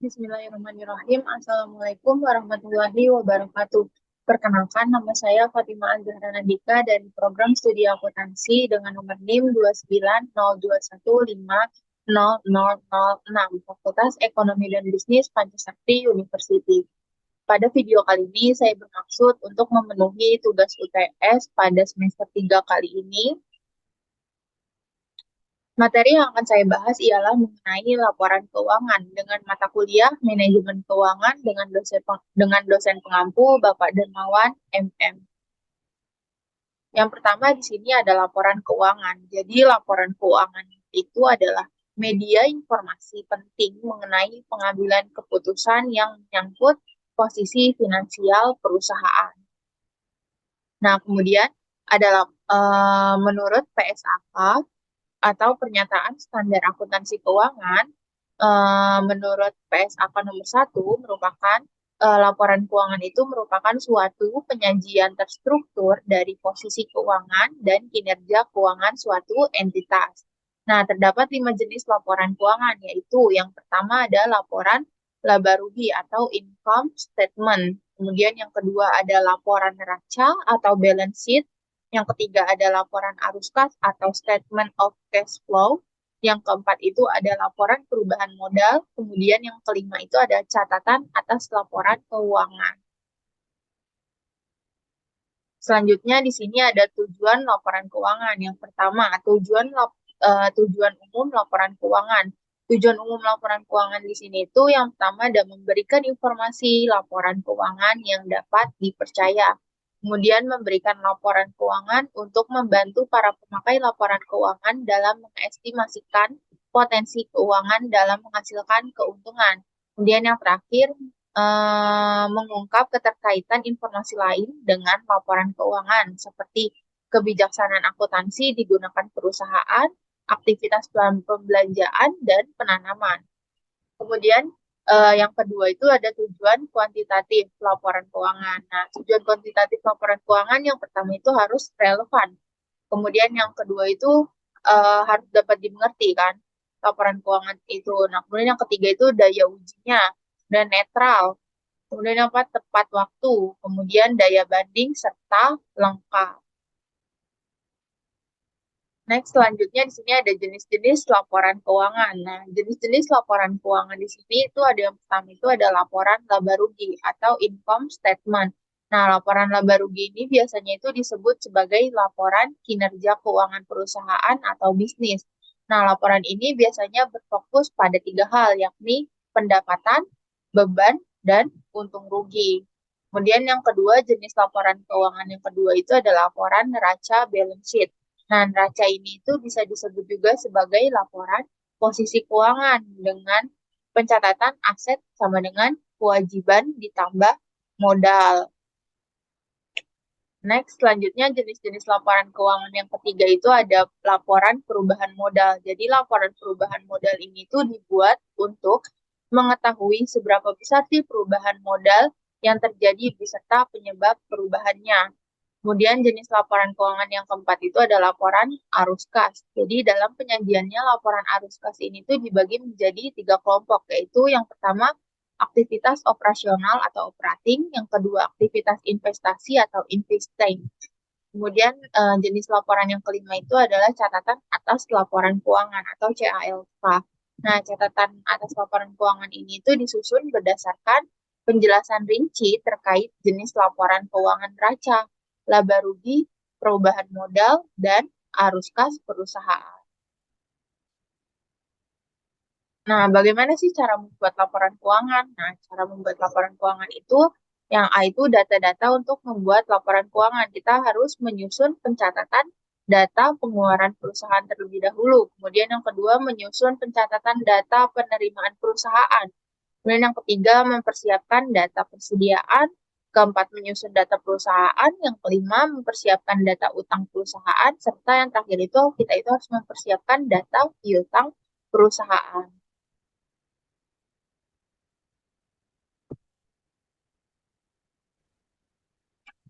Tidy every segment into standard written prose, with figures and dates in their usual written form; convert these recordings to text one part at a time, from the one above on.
Bismillahirrahmanirrahim. Assalamualaikum warahmatullahi wabarakatuh. Perkenalkan, nama saya Fatimah Azhara Nandika dari program studi akuntansi dengan nomor NIM 29021500006 Fakultas Ekonomi dan Bisnis Pancasakti University. Pada video kali ini, saya bermaksud untuk memenuhi tugas UTS pada semester 3 kali ini. Materi yang akan saya bahas ialah mengenai laporan keuangan dengan mata kuliah Manajemen Keuangan dengan dosen pengampu Bapak Dermawan MM. Yang pertama di sini ada laporan keuangan. Jadi laporan keuangan itu adalah media informasi penting mengenai pengambilan keputusan yang menyangkut posisi finansial perusahaan. Nah, kemudian adalah menurut PSAK atau pernyataan standar akuntansi keuangan, menurut PSAK nomor 1 merupakan laporan keuangan itu merupakan suatu penyajian terstruktur dari posisi keuangan dan kinerja keuangan suatu entitas. Nah, terdapat 5 jenis laporan keuangan, yaitu yang pertama ada laporan laba rugi atau income statement. Kemudian yang kedua ada laporan neraca atau balance sheet. Yang ketiga ada laporan arus kas atau statement of cash flow. Yang keempat itu ada laporan perubahan modal. Kemudian yang kelima itu ada catatan atas laporan keuangan. Selanjutnya di sini ada tujuan laporan keuangan. Yang pertama, tujuan umum laporan keuangan. Tujuan umum laporan keuangan di sini itu yang pertama ada memberikan informasi laporan keuangan yang dapat dipercaya. Kemudian memberikan laporan keuangan untuk membantu para pemakai laporan keuangan dalam mengestimasikan potensi keuangan dalam menghasilkan keuntungan. Kemudian yang terakhir, mengungkap keterkaitan informasi lain dengan laporan keuangan, seperti kebijaksanaan akuntansi digunakan perusahaan, aktivitas pembelanjaan, dan penanaman. Kemudian yang kedua itu ada tujuan kuantitatif laporan keuangan. Nah, tujuan kuantitatif laporan keuangan yang pertama itu harus relevan. Kemudian yang kedua itu harus dapat dimengerti kan laporan keuangan itu. Nah, kemudian yang ketiga itu daya ujinya dan netral. Kemudian yang keempat tepat waktu. Kemudian daya banding serta lengkap. Next, selanjutnya di sini ada jenis-jenis laporan keuangan. Nah, jenis-jenis laporan keuangan di sini itu ada yang pertama itu ada laporan laba rugi atau income statement. Nah, laporan laba rugi ini biasanya itu disebut sebagai laporan kinerja keuangan perusahaan atau bisnis. Nah, laporan ini biasanya berfokus pada 3 hal, yakni pendapatan, beban, dan untung rugi. Kemudian yang kedua, jenis laporan keuangan yang kedua itu adalah laporan neraca balance sheet. Nah, neraca ini itu bisa disebut juga sebagai laporan posisi keuangan dengan pencatatan aset sama dengan kewajiban ditambah modal. Next, selanjutnya jenis-jenis laporan keuangan yang ketiga itu ada laporan perubahan modal. Jadi laporan perubahan modal ini tuh dibuat untuk mengetahui seberapa besar sih perubahan modal yang terjadi beserta penyebab perubahannya. Kemudian jenis laporan keuangan yang keempat itu ada laporan arus kas. Jadi dalam penyajiannya laporan arus kas ini tuh dibagi menjadi 3 kelompok, yaitu yang pertama aktivitas operasional atau operating, yang kedua aktivitas investasi atau investing. Kemudian jenis laporan yang kelima itu adalah catatan atas laporan keuangan atau CALK. Nah, catatan atas laporan keuangan ini itu disusun berdasarkan penjelasan rinci terkait jenis laporan keuangan neraca, laba rugi, perubahan modal, dan arus kas perusahaan. Nah, bagaimana sih cara membuat laporan keuangan? Nah, cara membuat laporan keuangan itu yang A itu data-data untuk membuat laporan keuangan. Kita harus menyusun pencatatan data pengeluaran perusahaan terlebih dahulu. Kemudian yang kedua, menyusun pencatatan data penerimaan perusahaan. Kemudian yang ketiga, mempersiapkan data persediaan. Keempat, menyusun data perusahaan. Yang kelima, mempersiapkan data utang perusahaan. Serta yang terakhir itu, kita itu harus mempersiapkan data piutang perusahaan.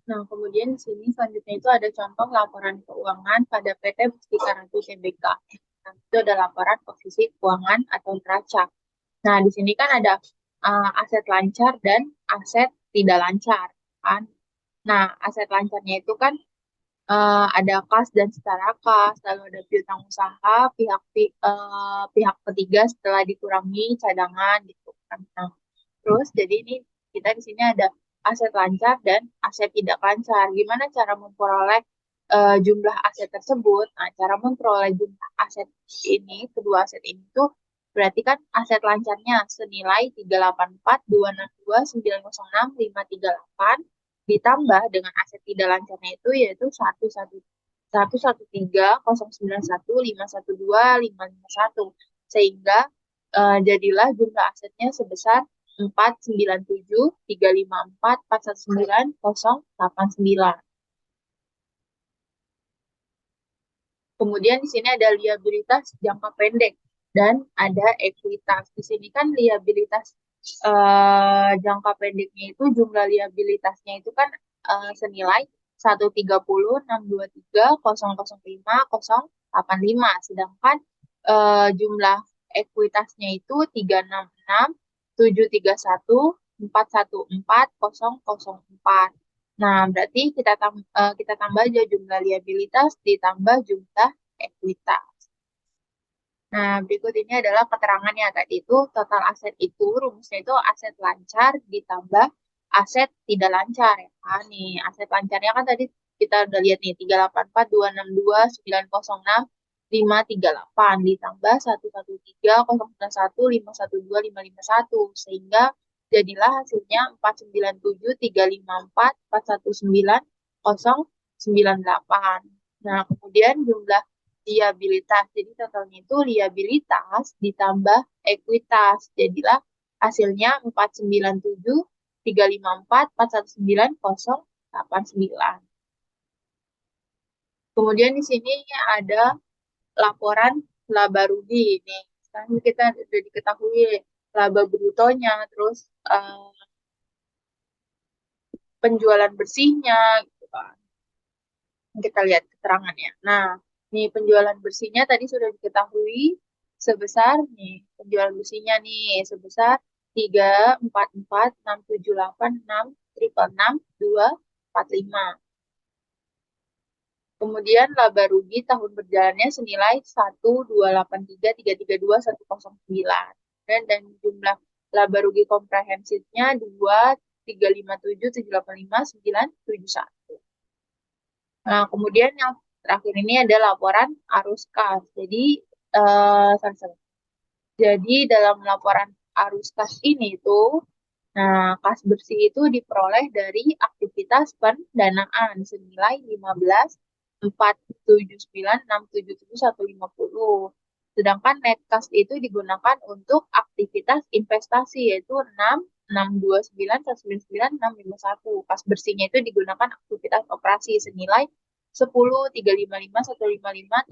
Nah, kemudian di sini selanjutnya itu ada contoh laporan keuangan pada PT Mustika Ratu Tbk. Nah, itu ada laporan posisi keuangan atau neraca. Nah, di sini kan ada aset lancar dan aset tidak lancar, kan? Nah, aset lancarnya itu kan ada kas dan setara kas, lalu ada piutang usaha, pihak ketiga setelah dikurangi cadangan gitu kan. Nah, terus jadi ini kita di sini ada aset lancar dan aset tidak lancar. Gimana cara memperoleh jumlah aset tersebut? Nah, cara memperoleh jumlah aset ini, kedua aset ini tuh berarti kan aset lancarnya senilai 384, 262, 906, 538 ditambah dengan aset tidak lancarnya itu yaitu 113, 091, 512, 551 sehingga jadilah jumlah asetnya sebesar 497, 354, 419, 089. Kemudian di sini ada liabilitas jangka pendek dan ada ekuitas. Di sini kan liabilitas jangka pendeknya itu jumlah liabilitasnya itu kan senilai 130, 623, 005, 085. Sedangkan jumlah ekuitasnya itu 366, 731, 414, Nah, berarti kita tambah aja jumlah liabilitas ditambah jumlah ekuitas. Nah, berikut ini adalah keterangannya. Tadi itu total aset itu, rumusnya itu aset lancar ditambah aset tidak lancar ya kan. Nih, aset lancarnya kan tadi kita udah lihat nih, 384, 262, 906, 538 ditambah 113, 091, 512, 551 sehingga jadilah hasilnya 497, 354, 419, 098. Nah, kemudian jumlah liabilitas. Jadi totalnya itu liabilitas ditambah ekuitas. Jadilah hasilnya 497, 354, 419, 089. Kemudian di sini ada laporan laba rugi. Nih, sekarang kita sudah diketahui laba brutonya, terus penjualan bersihnya, gitu kan. Kita lihat keterangannya. Nah, nih penjualan bersihnya tadi sudah diketahui sebesar nih penjualan bersihnya nih sebesar 344, 678, 6 triple 6, 245. Kemudian laba rugi tahun berjalannya senilai 1283332, 109. Dan jumlah laba rugi komprehensifnya 235778591. Nah, kemudian yang terakhir ini ada laporan arus kas. Jadi, sorry. Jadi dalam laporan arus kas ini tuh, nah kas bersih itu diperoleh dari aktivitas pendanaan senilai 15, 479, 677, 150. Sedangkan net kas itu digunakan untuk aktivitas investasi yaitu 6, 629, 199, 651. Kas bersihnya itu digunakan aktivitas operasi senilai 10, 355, 155,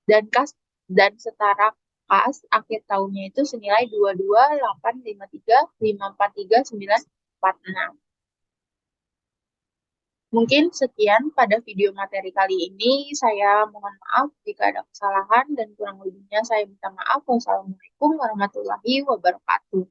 394. Dan setara kas akhir tahunnya itu senilai 22, 853, 543, 946. Mungkin sekian pada video materi kali ini. Saya mohon maaf jika ada kesalahan dan kurang lebihnya saya minta maaf. Wassalamualaikum warahmatullahi wabarakatuh.